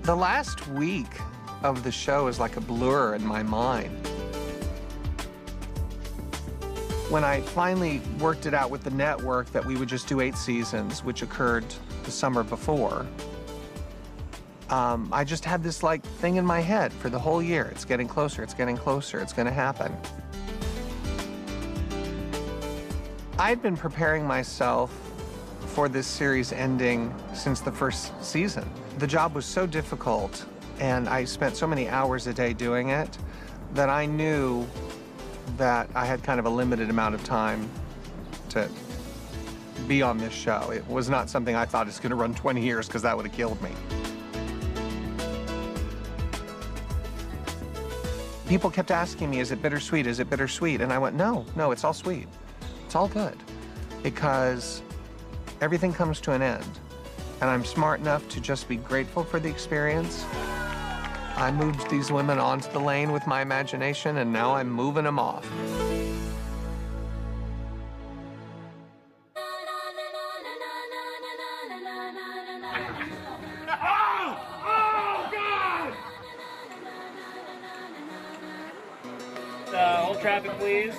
The last week of the show is like a blur in my mind. When I finally worked it out with the network that we would just do 8 seasons, which occurred the summer before, I just had this like thing in my head for the whole year. It's getting closer, it's getting closer, it's gonna happen. I'd been preparing myself for this series ending since the first season. The job was so difficult, and I spent so many hours a day doing it, that I knew that I had kind of a limited amount of time to be on this show. It was not something I thought is gonna run 20 years, because that would have killed me. People kept asking me, is it bittersweet, is it bittersweet? And I went, no, it's all sweet. It's all good, because everything comes to an end. And I'm smart enough to just be grateful for the experience. I moved these women onto the lane with my imagination, and now I'm moving them off. Hold traffic, please.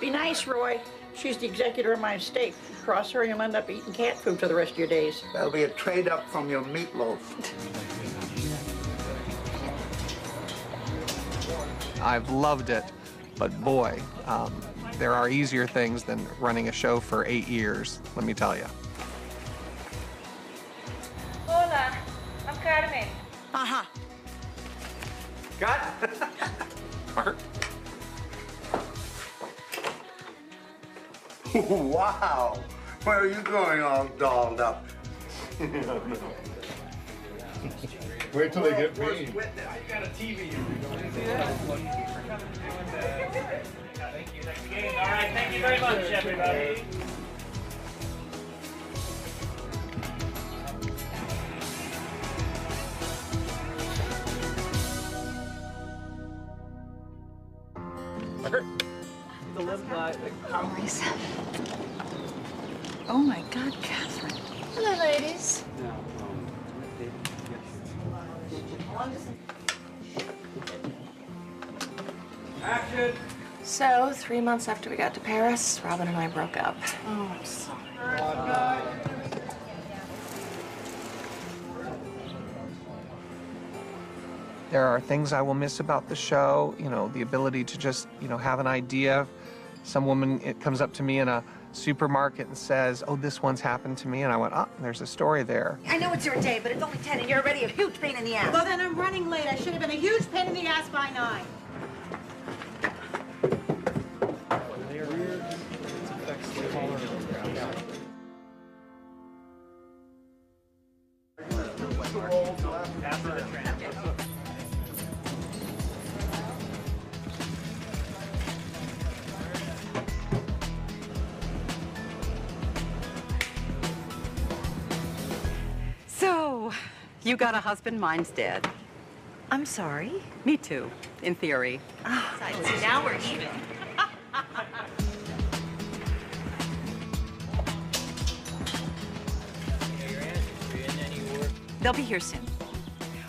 Be nice, Roy. She's the executor of my estate. Cross her, you'll end up eating cat food for the rest of your days. That'll be a trade-up from your meatloaf. I've loved it, but boy, there are easier things than running a show for 8 years, let me tell you. Hola, I'm Carmen. Uh-huh. Cut. Mark. Wow! Where are you going all dolled up? Wait till they get me. You got a TV. Thank you. All right, thank you very much, everybody. Always. Oh my God, Catherine. Hello, ladies. Action. So, 3 months after we got to Paris, Robin and I broke up. Oh, I'm sorry. There are things I will miss about the show, you know, the ability to just, you know, have an idea. Some woman, it comes up to me in a supermarket and says, oh, this one's happened to me. And I went, oh, there's a story there. I know it's your day, but it's only 10 and you're already a huge pain in the ass. Well, then I'm running late. I should have been a huge pain in the ass by 9. So, you got a husband, mine's dead. I'm sorry. Me too, in theory. See, now we're even. They'll be here soon.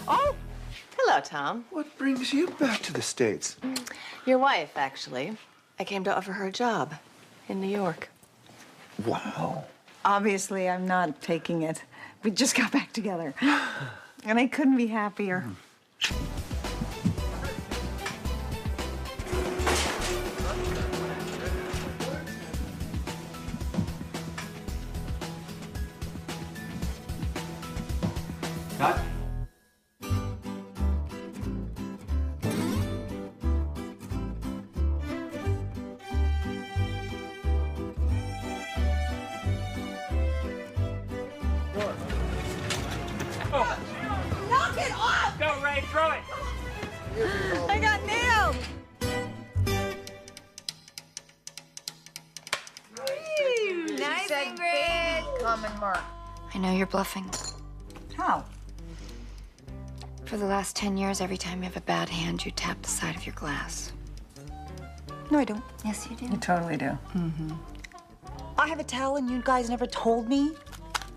Oh, hello, Tom. What brings you back to the States? Your wife, actually. I came to offer her a job in New York. Wow. Obviously, I'm not taking it. We just got back together. And I couldn't be happier. Cut. Knock it off! Go, Ray, throw it. I got nailed! Nice, Ingrid. Common mark. I know you're bluffing. How? For the last 10 years, every time you have a bad hand, you tap the side of your glass. No, I don't. Yes, you do. You totally do. I have a towel and you guys never told me.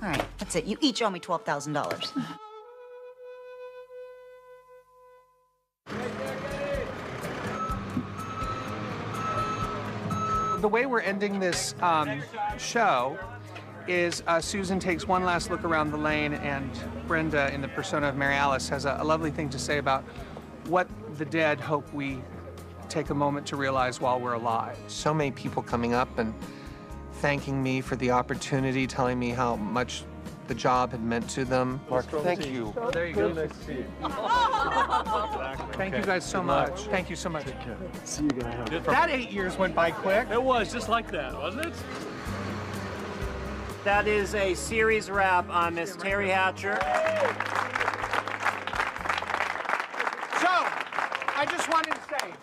All right, that's it. You each owe me $12,000. The way we're ending this show is Susan takes one last look around the lane, and Brenda, in the persona of Mary Alice, has a lovely thing to say about what the dead hope we take a moment to realize while we're alive. So many people coming up and thanking me for the opportunity, telling me how much the job had meant to them. Mark, thank you. Oh, there you go. Nice to see you. Thank you guys so much. Thank you so much. Take care. See you guys. That 8 years went by quick. It was just like that, wasn't it? That is a series wrap on Miss Terry Hatcher. So, I just wanted to say,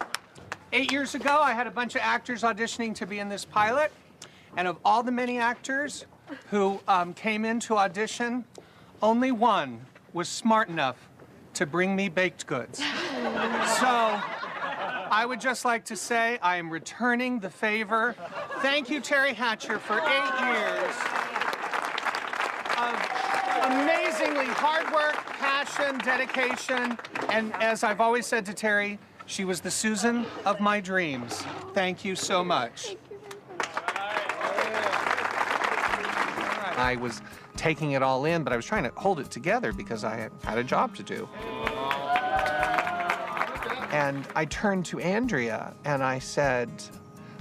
8 years ago, I had a bunch of actors auditioning to be in this pilot. And of all the many actors who came in to audition, only one was smart enough to bring me baked goods. So, I would just like to say I am returning the favor. Thank you, Terry Hatcher, for 8 years of amazingly hard work, passion, dedication, and as I've always said to Terry, she was the Susan of my dreams. Thank you so much. I was taking it all in, but I was trying to hold it together because I had a job to do. And I turned to Andrea and I said,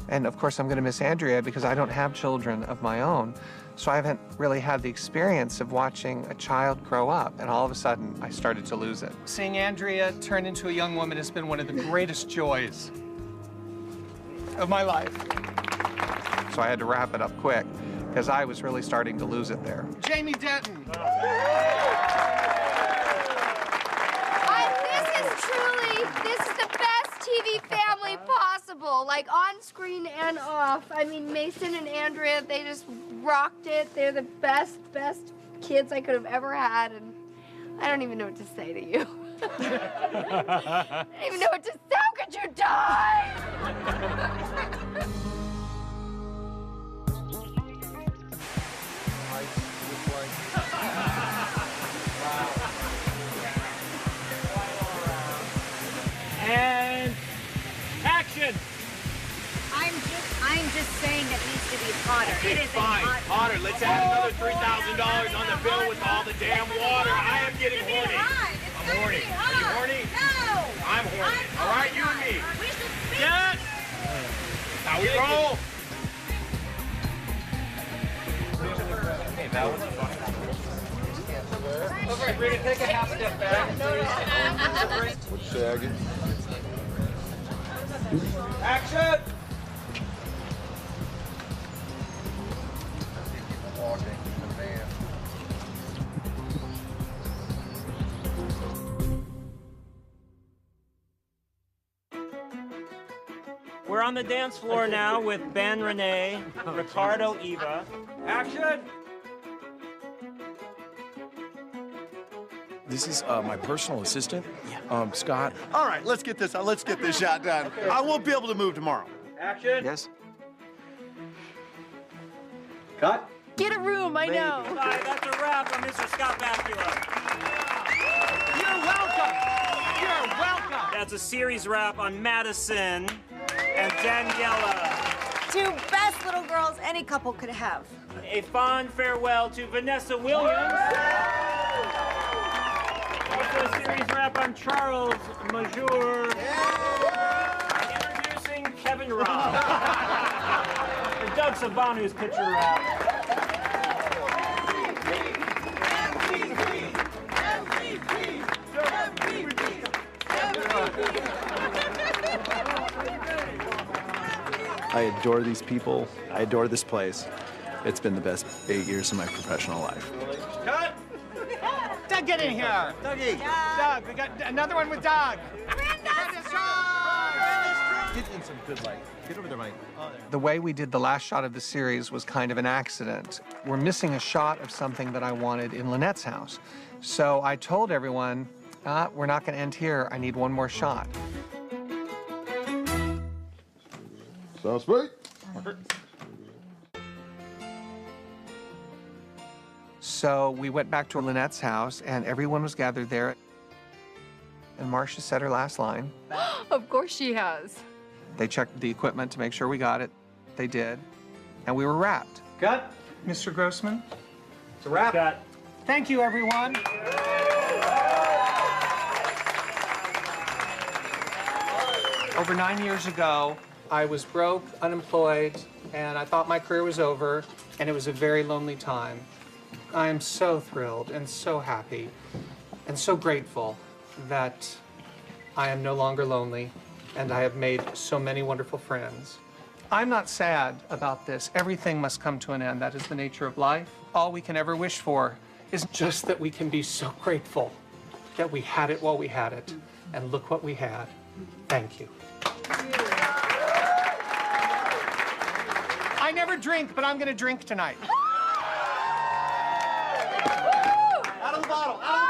and of course I'm going to miss Andrea because I don't have children of my own, so I haven't really had the experience of watching a child grow up, and all of a sudden I started to lose it. Seeing Andrea turn into a young woman has been one of the greatest joys of my life. So I had to wrap it up quick because I was really starting to lose it there. Jamie Denton. This is the best TV family possible, like on screen and off. I mean, Mason and Andrea, they just rocked it. They're the best kids I could have ever had, and I don't even know what to say to you. I don't even know what to say. How could you die? And action! I'm just saying it needs to be hotter. It is fine. Hotter. Let's add another $3,000 on the bill with all the damn water. I am getting horny. I'm horny. Are you horny? No! I'm horny. All right, you and me. We should speak. Yes! Now we roll. Hey, that was fun. Okay, we're gonna take a half step back. What's sagging? Action! Walking the van. We're on the dance floor now with Ben, Renee, Ricardo, Eva. Action! This is my personal assistant, Scott. All right, let's get this shot done. I won't be able to move tomorrow. Action! Yes. Cut. Get a room, I know. All right, that's a wrap on Mr. Scott Bakula. You're welcome. You're welcome. That's a series wrap on Madison and Daniela. Two best little girls any couple could have. A fond farewell to Vanessa Williams. Also a series wrap on Charles Major. Introducing Kevin Robb. And Doug Savanu's picture wrap. I adore these people. I adore this place. It's been the best 8 years of my professional life. Cut! Doug, get in here. Dougie. Doug, we got another one with Doug. Get in some good light. Get over there, Mike. The way we did the last shot of the series was kind of an accident. We're missing a shot of something that I wanted in Lynette's house. So I told everyone, we're not going to end here. I need one more shot. Sounds great. So we went back to Lynette's house, and everyone was gathered there. And Marcia said her last line. Of course she has. They checked the equipment to make sure we got it. They did. And we were wrapped. Cut. Mr. Grossman, it's a wrap. Cut. Thank you, everyone. Over 9 years ago, I was broke, unemployed, and I thought my career was over, and it was a very lonely time. I am so thrilled and so happy and so grateful that I am no longer lonely, and I have made so many wonderful friends. I'm not sad about this. Everything must come to an end. That is the nature of life. All we can ever wish for is just that we can be so grateful that we had it while we had it, and look what we had. Thank you. I never drink, but I'm gonna drink tonight. Out of the bottle, out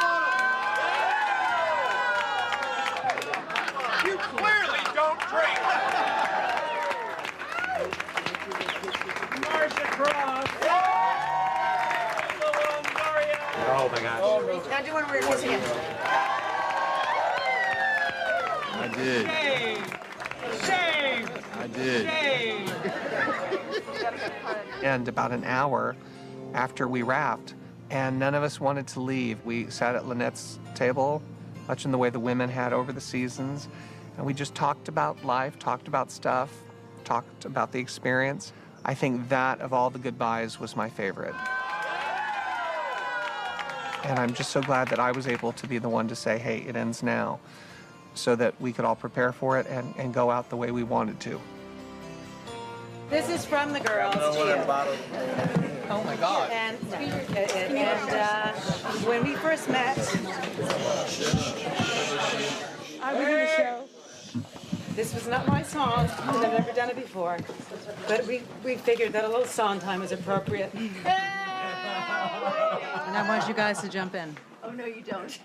of the bottle. You clearly don't drink. Marcia Cross. Oh my gosh. Now do one where you're kissing him. I did. Shame. Shame. I did. Shame. And about an hour after we wrapped, and none of us wanted to leave. We sat at Lynette's table, much in the way the women had over the seasons, and we just talked about life, talked about stuff, talked about the experience. I think that, of all the goodbyes, was my favorite. And I'm just so glad that I was able to be the one to say, hey, it ends now, so that we could all prepare for it and go out the way we wanted to. This is from the girls to you. Oh my God. And when we first met, I was in the show. This was not my song, because I've never done it before. But we figured that a little song time was appropriate. And I want you guys to jump in. Oh, no, you don't.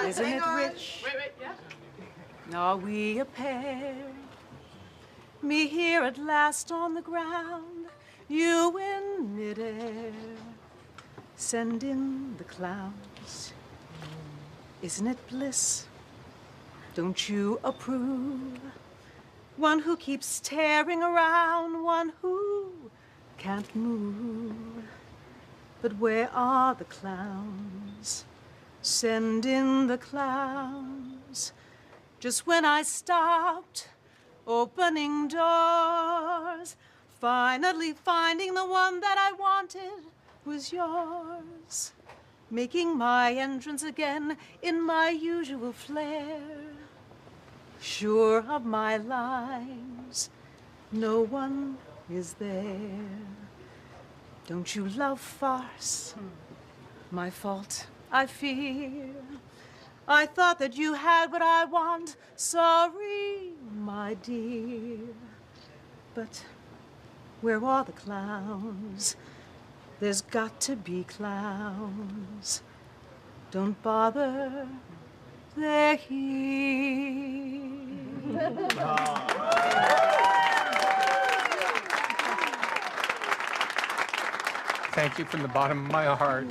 Isn't it rich? Wait, yeah. Are we a pair? Me here at last on the ground, you in midair. Send in the clowns. Isn't it bliss? Don't you approve? One who keeps staring around, one who can't move. But where are the clowns? Send in the clowns. Just when I stopped opening doors, finally finding the one that I wanted was yours. Making my entrance again in my usual flair. Sure of my lines, no one is there. Don't you love farce? My fault, I fear. I thought that you had what I want. Sorry, my dear. But where are the clowns? There's got to be clowns. Don't bother, they're here. Thank you from the bottom of my heart.